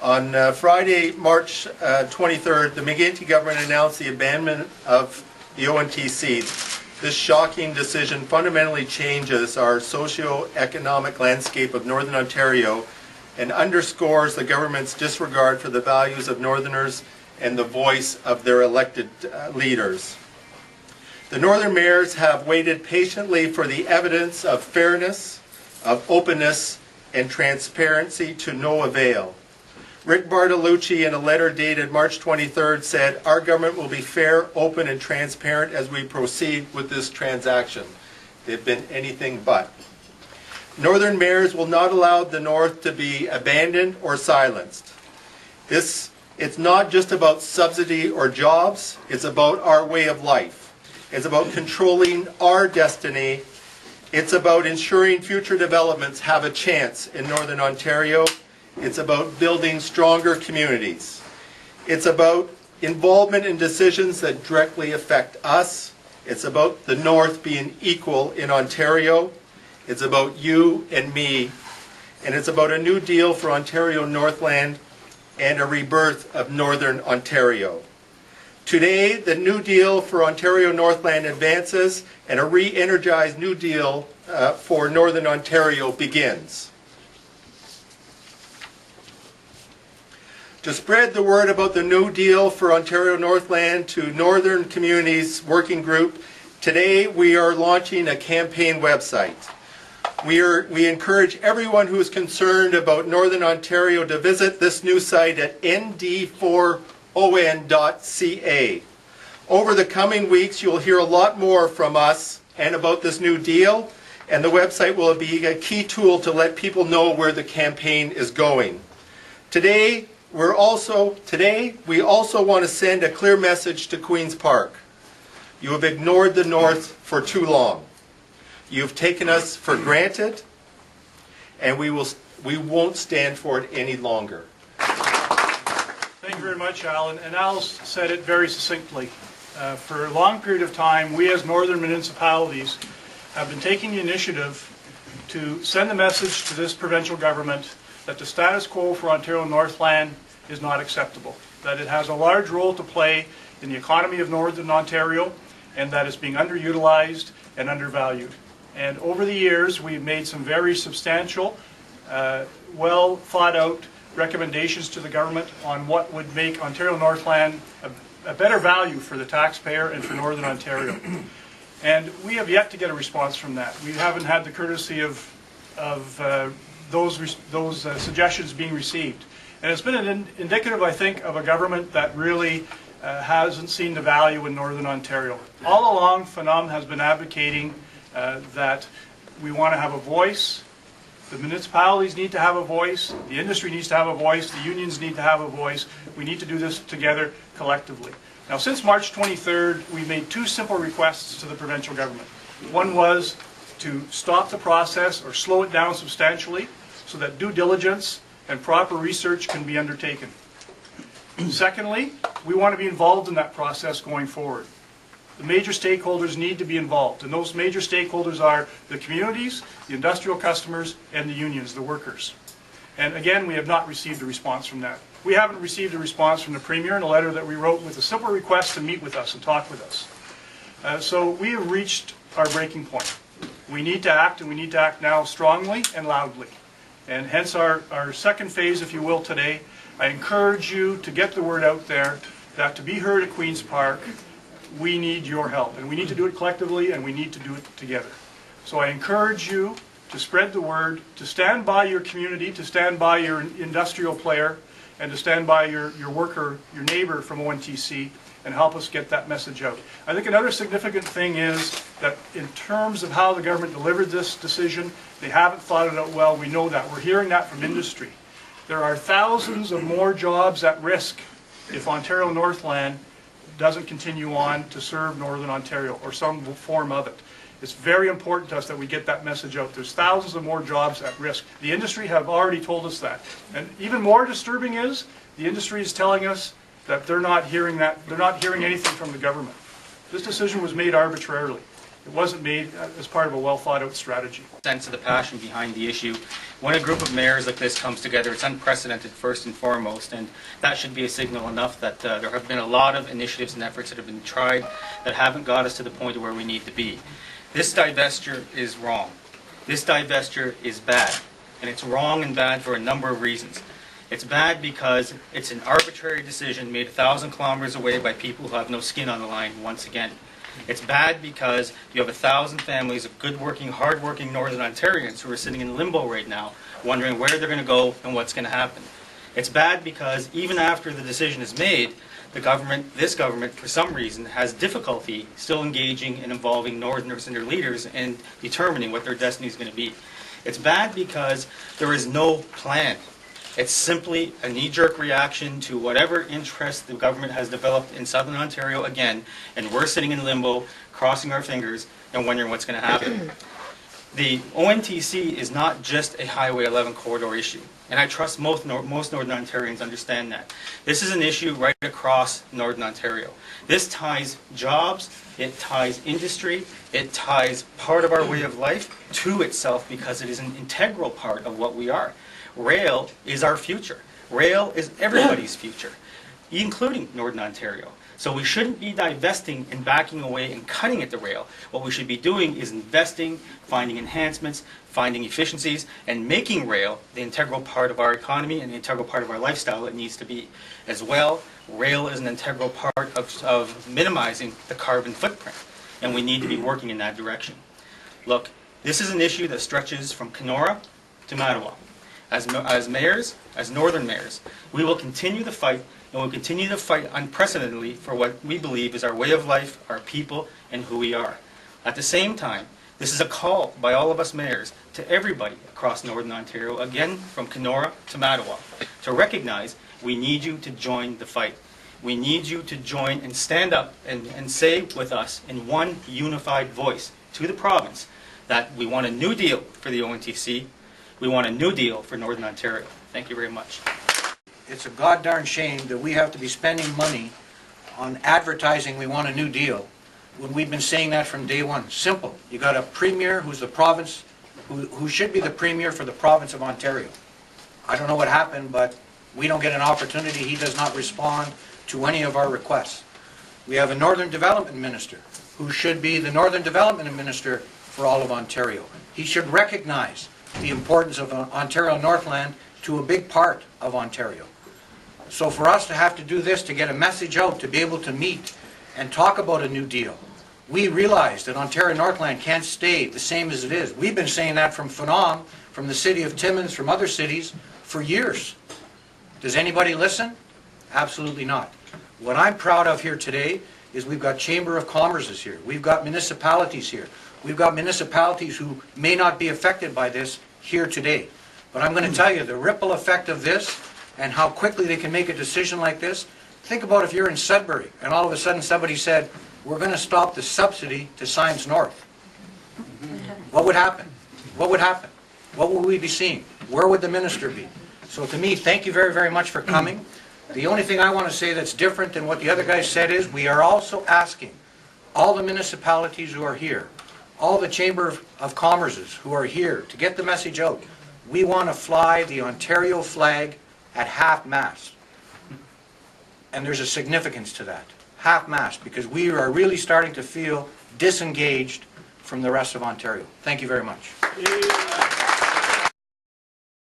On Friday, March 23rd, the McGuinty government announced the abandonment of the ONTC. This shocking decision fundamentally changes our socio-economic landscape of Northern Ontario and underscores the government's disregard for the values of Northerners and the voice of their elected leaders. The Northern mayors have waited patiently for the evidence of fairness, of openness, and transparency to no avail. Rick Bartolucci, in a letter dated March 23rd, said, "Our government will be fair, open, and transparent as we proceed with this transaction." They've been anything but. Northern mayors will not allow the North to be abandoned or silenced. It's not just about subsidy or jobs, it's about our way of life. It's about controlling our destiny. It's about ensuring future developments have a chance in Northern Ontario. It's about building stronger communities. It's about involvement in decisions that directly affect us. It's about the North being equal in Ontario. It's about you and me. And it's about a new deal for Ontario Northland and a rebirth of Northern Ontario. Today, the new deal for Ontario Northland advances and a re-energized new deal for Northern Ontario begins. To spread the word about the new deal for Ontario Northland to Northern Communities Working Group, today we are launching a campaign website. We encourage everyone who is concerned about Northern Ontario to visit this new site at nd4on.ca. Over the coming weeks, you'll hear a lot more from us and about this new deal, and the website will be a key tool to let people know where the campaign is going. Today, we also want to send a clear message to Queen's Park. You have ignored the North for too long. You've taken us for granted, and we won't stand for it any longer. Thank you very much, Alan. And Al said it very succinctly. For a long period of time, we as Northern municipalities have been taking the initiative to send the message to this provincial government that the status quo for Ontario Northland is not acceptable, that it has a large role to play in the economy of Northern Ontario, and that it's being underutilized and undervalued. And over the years, we've made some very substantial, well thought out recommendations to the government on what would make Ontario Northland a better value for the taxpayer and for Northern Ontario. And we have yet to get a response from that. We haven't had the courtesy of those suggestions being received. And it's been indicative, I think, of a government that really hasn't seen the value in Northern Ontario. All along, FNUM has been advocating that we want to have a voice. The municipalities need to have a voice. The industry needs to have a voice. The unions need to have a voice. We need to do this together collectively. Now, since March 23rd, we made two simple requests to the provincial government. One was to stop the process or slow it down substantially so that due diligence and proper research can be undertaken. Secondly, we want to be involved in that process going forward. The major stakeholders need to be involved, and those major stakeholders are the communities, the industrial customers, and the unions, the workers. And again, we have not received a response from that. We haven't received a response from the Premier in a letter that we wrote with a simple request to meet with us and talk with us. So we have reached our breaking point. We need to act, and we need to act now strongly and loudly. And hence our second phase, if you will, today. I encourage you to get the word out there that to be heard at Queen's Park, we need your help, and we need to do it collectively, and we need to do it together. So I encourage you to spread the word, to stand by your community, to stand by your industrial player, and to stand by your worker, your neighbor from ONTC, and help us get that message out. I think another significant thing is that in terms of how the government delivered this decision, they haven't thought it out well. We know that. We're hearing that from industry. There are thousands of more jobs at risk if Ontario Northland doesn't continue on to serve Northern Ontario or some form of it. It's very important to us that we get that message out. There's thousands of more jobs at risk. The industry have already told us that. And even more disturbing is the industry is telling us that they're not hearing anything from the government. This decision was made arbitrarily. It wasn't made as part of a well-thought-out strategy. Sense of the passion behind the issue. When a group of mayors like this comes together, it's unprecedented first and foremost, and that should be a signal enough that there have been a lot of initiatives and efforts that have been tried that haven't got us to the point of where we need to be. This divestiture is wrong. This divestiture is bad, and it's wrong and bad for a number of reasons. It's bad because it's an arbitrary decision made 1,000 kilometers away by people who have no skin on the line once again. It's bad because you have 1,000 families of good-working, hard-working Northern Ontarians who are sitting in limbo right now, wondering where they're going to go and what's going to happen. It's bad because even after the decision is made, this government, for some reason, has difficulty still engaging and involving Northerners and their leaders and determining what their destiny is going to be. It's bad because there is no plan. It's simply a knee-jerk reaction to whatever interest the government has developed in Southern Ontario again, and we're sitting in limbo, crossing our fingers, and wondering what's going to happen. The ONTC is not just a Highway 11 corridor issue, and I trust most Northern Ontarians understand that. This is an issue right across Northern Ontario. This ties jobs, it ties industry, it ties part of our way of life to itself because it is an integral part of what we are. Rail is our future. Rail is everybody's future, including Northern Ontario. So we shouldn't be divesting and backing away and cutting at the rail. What we should be doing is investing, finding enhancements, finding efficiencies, and making rail the integral part of our economy and the integral part of our lifestyle it needs to be. As well, rail is an integral part of minimizing the carbon footprint, and we need to be working in that direction. Look, this is an issue that stretches from Kenora to Mattawa. As mayors, as Northern mayors, we will continue the fight, and we'll continue to fight unprecedentedly for what we believe is our way of life, our people, and who we are. At the same time, this is a call by all of us mayors to everybody across Northern Ontario, again from Kenora to Mattawa, to recognize we need you to join the fight. We need you to join and stand up and say with us in one unified voice to the province that we want a new deal for the ONTC. We want a new deal for Northern Ontario. Thank you very much. It's a god-darn shame that we have to be spending money on advertising we want a new deal when we've been saying that from day one. Simple. You got a premier who's the province, who should be the premier for the province of Ontario. I don't know what happened, but we don't get an opportunity. He does not respond to any of our requests. We have a Northern Development Minister who should be the Northern Development Minister for all of Ontario. He should recognize the importance of Ontario Northland to a big part of Ontario. So for us to have to do this, to get a message out, to be able to meet and talk about a new deal, we realize that Ontario Northland can't stay the same as it is. We've been saying that from Phenom, from the city of Timmins, from other cities for years. Does anybody listen? Absolutely not. What I'm proud of here today is we've got Chamber of Commerce here. We've got municipalities here. We've got municipalities who may not be affected by this here today. But I'm going to tell you, the ripple effect of this and how quickly they can make a decision like this, think about if you're in Sudbury and all of a sudden somebody said, we're going to stop the subsidy to Symes North. What would happen? What would happen? What would we be seeing? Where would the minister be? So to me, thank you very, very much for coming. The only thing I want to say that's different than what the other guys said is we are also asking all the municipalities who are here, all the Chamber of Commerces who are here to get the message out. We want to fly the Ontario flag at half-mast. And there's a significance to that, half-mast, because we are really starting to feel disengaged from the rest of Ontario. Thank you very much.